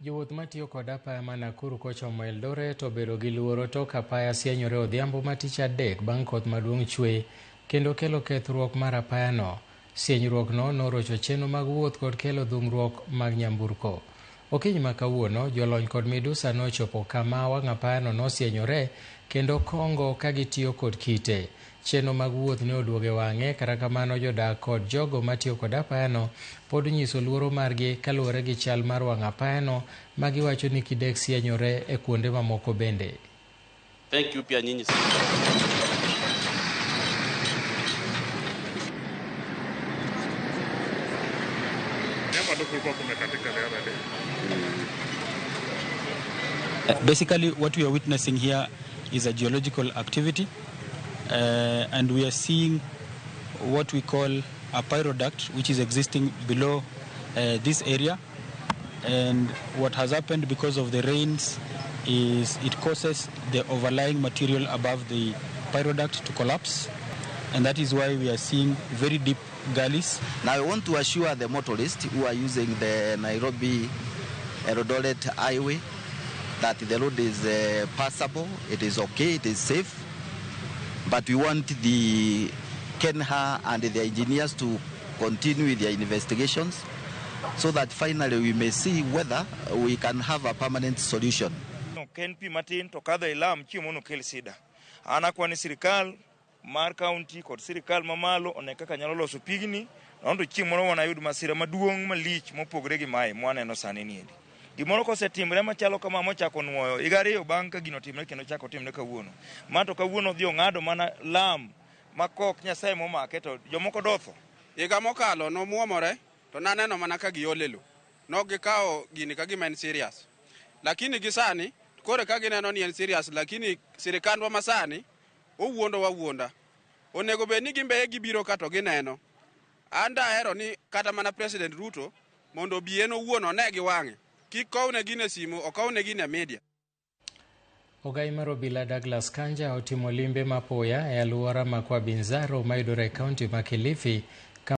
Jowuoth matiyo kod apaya ma Nakuru kochomo Eldoret obedo gi luoro tok apaya sienyore odhiambo ma tich adek bang' koth maduong' chwe kendo kelo kethruok mar apayano. Sienyruokno norocho chenro mag wuoth kod kelo dhung'ruok mag nyamburko. Okinyi ma kawuono, jolony kod midusa nochopo kama wang' apayano nosienyore kendo kongo ka gitiyo kod kite. Chenro mag wuoth ne oduoge wang'e, kata kamano jodak kod jogo matiyo kod apayano pod nyiso luoro margi kaluwore gi chal mar wang' apayano ma giwacho ni kidek sienyore e kuonde mamoko bende. Thank you pia nyinyi. Basically, what we are witnessing here is a geological activity, and we are seeing what we call a pyroduct, which is existing below this area. And what has happened because of the rains is it causes the overlying material above the pyroduct to collapse, and that is why we are seeing very deep gullies. Now I want to assure the motorists who are using the Nakuru-eldoret highway that the road is passable, it is okay, it is safe, but we want the Kenha and the engineers to continue with their investigations so that finally we may see whether we can have a permanent solution. KNP matin to kada ilam chimono kel sida. Ana kwani sirikal mar county kod sirikal mamalo oneka kanyalo loso pigni nondo chimono wana yud masira maduong' malich mopogre gi mai mwaneno sani niendi. Gimoro kosetimre machalo kama mochako nuoyo igariyo bang' ka gino timre kendo chako timre kawuono. Mato kawuono dhi ong'ado mana lam makok Nyasaye momake to jomoko dotho. Higa mokalo nomuomore to naneno mana ka giolelo. Nogikawo gini ka gima en serious. Lakini gisani kore ka gineno ni en serious, lakini sirikandwa masani owuondo wawuonda. Onego be ni gimbe gibiro kato gineno. Anda ahero ni kata mana President Ruto mondo bieno wuono ne giwang'e. Kikowne gine simu, okowne gine media. Ogai mar obila Douglas Kanja otimo limbe mapoya e alwora ma Kwa Binzaro mayudore e kaunti ma Kilifi